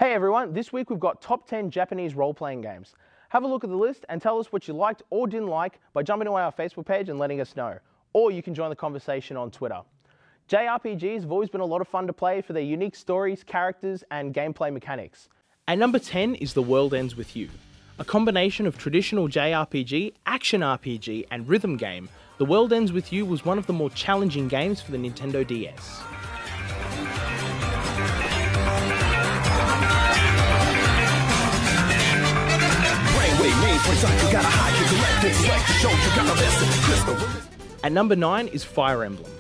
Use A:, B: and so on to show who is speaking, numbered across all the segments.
A: Hey everyone, this week we've got top 10 Japanese role-playing games. Have a look at the list and tell us what you liked or didn't like by jumping to our Facebook page and letting us know. Or you can join the conversation on Twitter. JRPGs have always been a lot of fun to play for their unique stories, characters, and gameplay mechanics. At number 10 is The World Ends With You. A combination of traditional JRPG, action RPG, and rhythm game, The World Ends With You was one of the more challenging games for the Nintendo DS. At number 9 is Fire Emblem.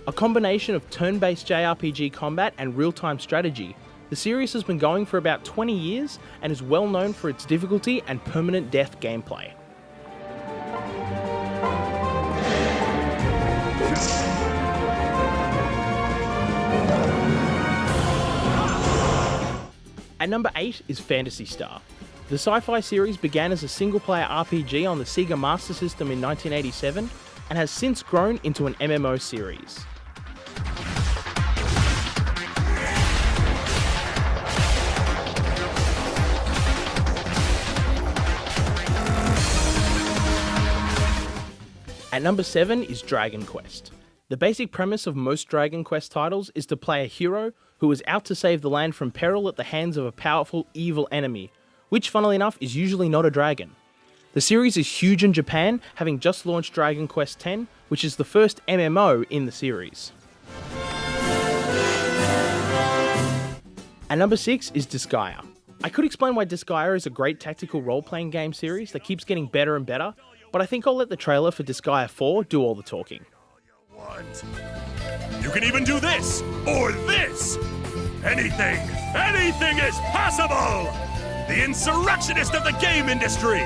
A: A combination of turn-based JRPG combat and real-time strategy, the series has been going for about 20 years and is well known for its difficulty and permanent death gameplay. At number 8 is Phantasy Star. The sci-fi series began as a single-player RPG on the Sega Master System in 1987 and has since grown into an MMO series. At number 7 is Dragon Quest. The basic premise of most Dragon Quest titles is to play a hero who is out to save the land from peril at the hands of a powerful, evil enemy, which funnily enough is usually not a dragon. The series is huge in Japan, having just launched Dragon Quest X, which is the first MMO in the series. At number 6 is Disgaea. I could explain why Disgaea is a great tactical role-playing game series that keeps getting better and better, but I think I'll let the trailer for Disgaea 4 do all the talking.
B: You can even do this, or this! Anything is possible! The insurrectionist of the game industry!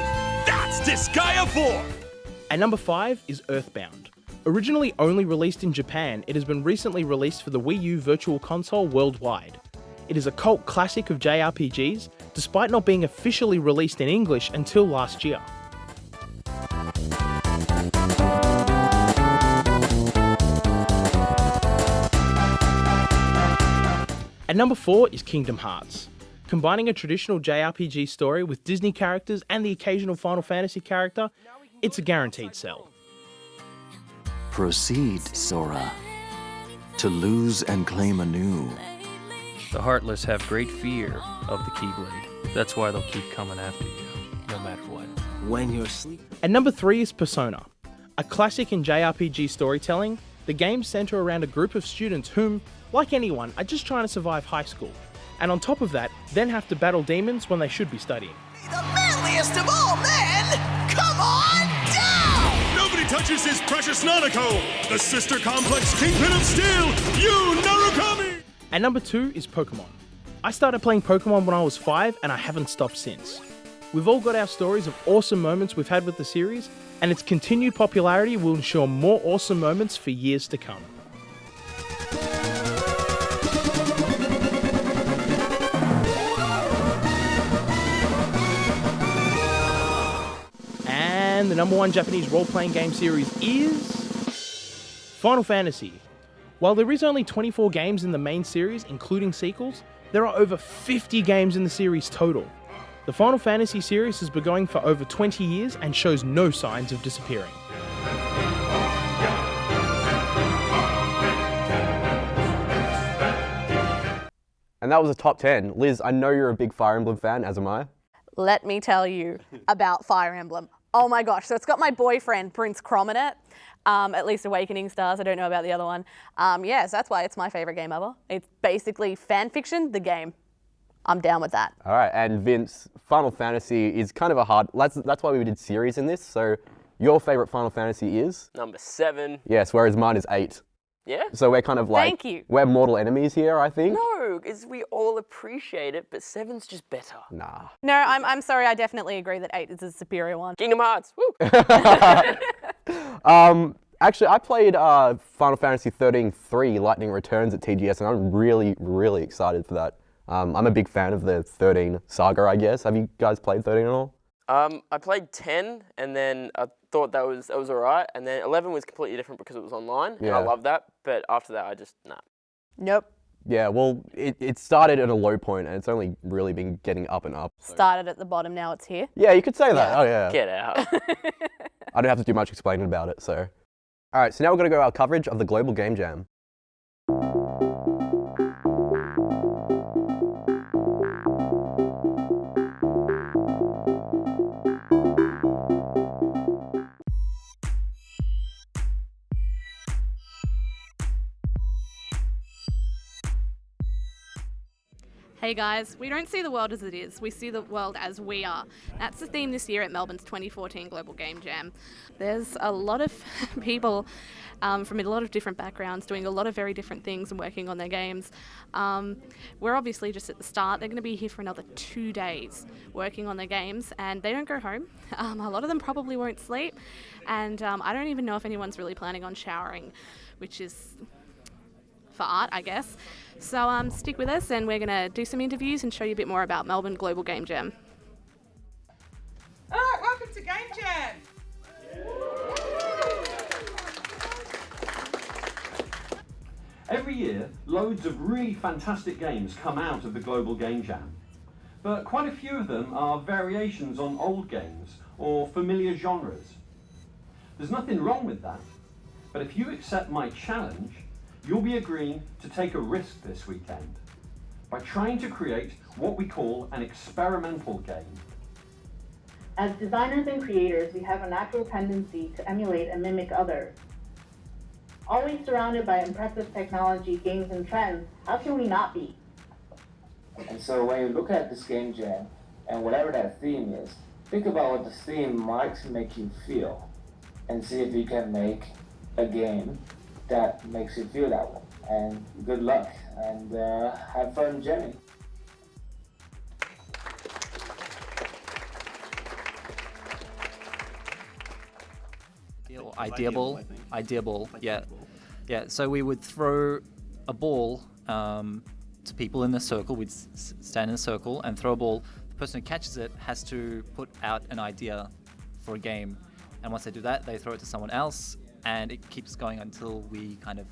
B: That's Disgaea 4!
A: At number 5 is Earthbound. Originally only released in Japan, it has been recently released for the Wii U Virtual Console worldwide. It is a cult classic of JRPGs, despite not being officially released in English until last year. At number 4 is Kingdom Hearts. Combining a traditional JRPG story with Disney characters and the occasional Final Fantasy character, it's a guaranteed sell.
C: Proceed, Sora, to lose and claim anew.
D: The Heartless have great fear of the Keyblade. That's why they'll keep coming after you, no matter what.
C: When you're asleep.
A: At number 3 is Persona. A classic in JRPG storytelling, the games center around a group of students whom, like anyone, are just trying to survive high school. And on top of that, then have to battle demons when they should be studying.
E: The manliest of all men! Come on down!
B: Nobody touches his precious Nanako! The sister complex kingpin of steel, Yu Narukami!
A: At number 2 is Pokemon. I started playing Pokemon when I was 5 and I haven't stopped since. We've all got our stories of awesome moments we've had with the series, and its continued popularity will ensure more awesome moments for years to come. And the number 1 Japanese role-playing game series is Final Fantasy. While there is only 24 games in the main series, including sequels, there are over 50 games in the series total. The Final Fantasy series has been going for over 20 years and shows no signs of disappearing.
F: And that was a top 10. Liz, I know you're a big Fire Emblem fan, as am I.
G: Let me tell you about Fire Emblem. Oh my gosh, so it's got my boyfriend, Prince Crom in it. At least Awakening Stars, I don't know about the other one. Yes, that's why it's my favorite game ever. It's basically fan fiction, the game. I'm down with that.
F: All right, and Vince, Final Fantasy is kind of a hard, that's why we did series in this, so your favorite Final Fantasy is?
H: Number 7.
F: Yes, whereas mine is 8.
H: Yeah?
F: So we're kind of like,
G: Thank you.
F: We're mortal enemies here, I think.
H: No, because we all appreciate it, but 7's just better.
F: Nah.
G: No, I'm sorry, I definitely agree that 8 is a superior one.
H: Kingdom Hearts, woo!
F: Actually, I played Final Fantasy 13-3 Lightning Returns at TGS, and I'm really, really excited for that. I'm a big fan of the 13 saga, I guess. Have you guys played 13 at all?
H: I played 10, and then I thought that was alright, and then 11 was completely different because it was online, and I love that, but after that, I just, nah.
G: Nope.
F: Yeah, well, it started at a low point and it's only really been getting up and up. So.
G: Started at the bottom, now it's here.
F: Yeah, you could say that. Oh, yeah.
H: Get out.
F: I don't have to do much explaining about it, so. All right, so now we're going to go our coverage of the Global Game Jam.
G: Hey guys, we don't see the world as it is, we see the world as we are. That's the theme this year at Melbourne's 2014 Global Game Jam. There's a lot of people from a lot of different backgrounds doing a lot of very different things and working on their games. We're obviously just at the start. They're going to be here for another 2 days working on their games, and they don't go home. A lot of them probably won't sleep, and I don't even know if anyone's really planning on showering, which is for art, I guess. So stick with us and we're going to do some interviews and show you a bit more about Melbourne Global Game Jam.
I: All right, welcome to Game Jam.
J: Every year, loads of really fantastic games come out of the Global Game Jam. But quite a few of them are variations on old games or familiar genres. There's nothing wrong with that, but if you accept my challenge, you'll be agreeing to take a risk this weekend by trying to create what we call an experimental game.
K: As designers and creators, we have a natural tendency to emulate and mimic others. Always surrounded by impressive technology, games, and trends, how can we not be?
L: And so when you look at this game jam, and whatever that theme is, think about what the theme might make you feel, and see if you can make a game that makes you feel that way. And good luck, and have fun jamming.
M: Idea ball, yeah. Yeah, so we would throw a ball to people in a circle. We'd stand in a circle and throw a ball. The person who catches it has to put out an idea for a game. And once they do that, they throw it to someone else, and it keeps going until we kind of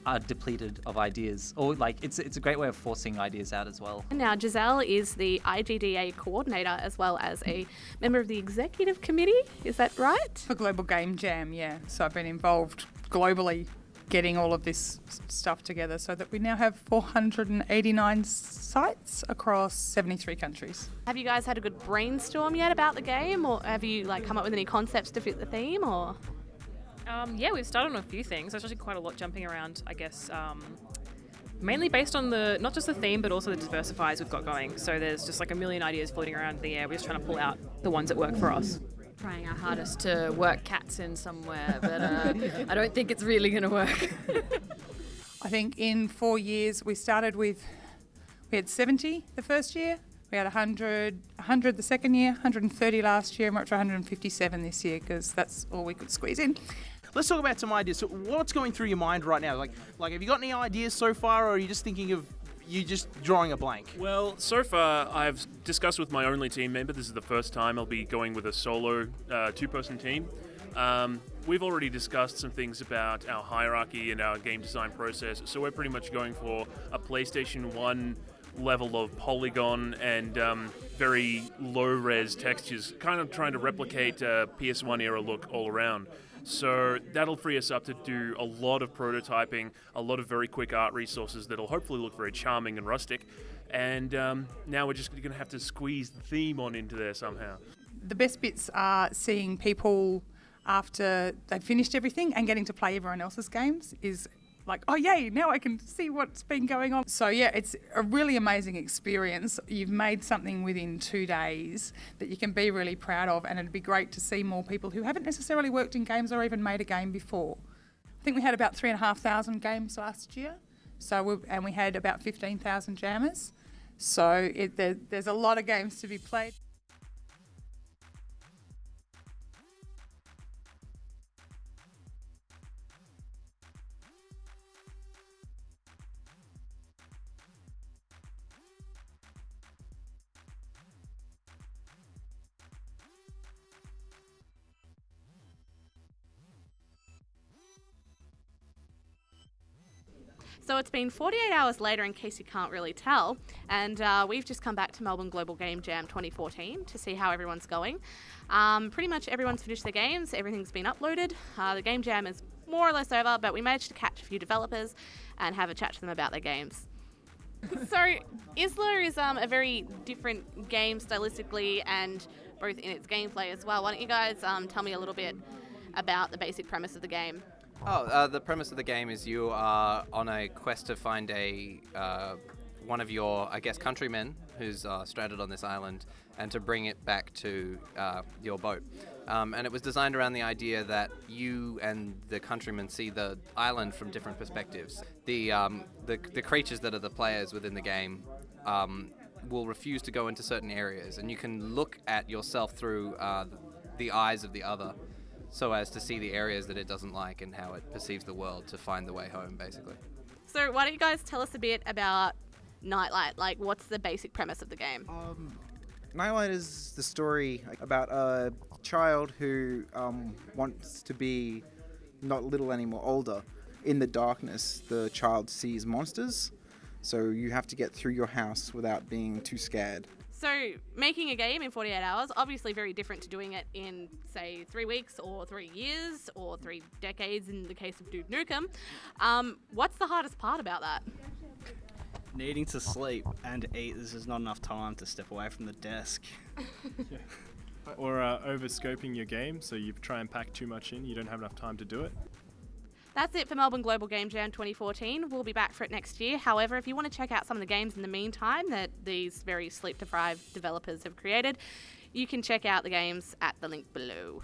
M: are depleted of ideas. Or like, it's a great way of forcing ideas out as well.
G: Now, Giselle is the IGDA coordinator as well as a member of the executive committee. Is that right?
I: For Global Game Jam, yeah. So I've been involved globally getting all of this stuff together so that we now have 489 sites across 73 countries.
G: Have you guys had a good brainstorm yet about the game, or have you come up with any concepts to fit the theme, or?
N: Yeah, we've started on a few things. There's actually quite a lot jumping around, I guess, mainly based on not just the theme, but also the diversifiers we've got going. So there's just a million ideas floating around in the air. We're just trying to pull out the ones that work for us.
O: Trying our hardest to work cats in somewhere, but I don't think it's really going to work.
I: I think in 4 years we had 70 the first year. We had 100 the second year, 130 last year, and we're up to 157 this year because that's all we could squeeze in.
A: Let's talk about some ideas. So what's going through your mind right now? Like have you got any ideas so far, or are you just thinking of just drawing a blank?
P: Well, so far I've discussed with my only team member. This is the first time I'll be going with a solo two-person team. We've already discussed some things about our hierarchy and our game design process, so we're pretty much going for a PlayStation 1 level of polygon and very low-res textures, kind of trying to replicate PS1 era look all around. So that'll free us up to do a lot of prototyping, a lot of very quick art resources that'll hopefully look very charming and rustic. And now we're just going to have to squeeze the theme on into there somehow.
I: The best bits are seeing people after they've finished everything and getting to play everyone else's games is like, oh yay, now I can see what's been going on. So yeah, it's a really amazing experience. You've made something within 2 days that you can be really proud of, and it'd be great to see more people who haven't necessarily worked in games or even made a game before. I think we had about 3,500 games last year, and we had about 15,000 jammers. So there's a lot of games to be played.
G: So it's been 48 hours later, in case you can't really tell, and we've just come back to Melbourne Global Game Jam 2014 to see how everyone's going. Pretty much everyone's finished their games, everything's been uploaded. The Game Jam is more or less over, but we managed to catch a few developers and have a chat to them about their games. So Isla is a very different game stylistically and both in its gameplay as well. Why don't you guys tell me a little bit about the basic premise of the game?
Q: The premise of the game is you are on a quest to find one of your, I guess, countrymen who's stranded on this island, and to bring it back to your boat. And it was designed around the idea that you and the countrymen see the island from different perspectives. The creatures that are the players within the game will refuse to go into certain areas, and you can look at yourself through the eyes of the other, so as to see the areas that it doesn't like and how it perceives the world to find the way home, basically.
G: So why don't you guys tell us a bit about Nightlight? Like, what's the basic premise of the game?
R: Nightlight is the story about a child who wants to be not little anymore, older. In the darkness, the child sees monsters, so you have to get through your house without being too scared.
G: So making a game in 48 hours, obviously very different to doing it in, say, 3 weeks or 3 years or 3 decades in the case of Duke Nukem. What's the hardest part about that?
S: Needing to sleep and eat. There's just not enough time to step away from the desk.
T: Or over-scoping your game, so you try and pack too much in, you don't have enough time to do it.
G: That's it for Melbourne Global Game Jam 2014. We'll be back for it next year. However, if you want to check out some of the games in the meantime that these very sleep-deprived developers have created, you can check out the games at the link below.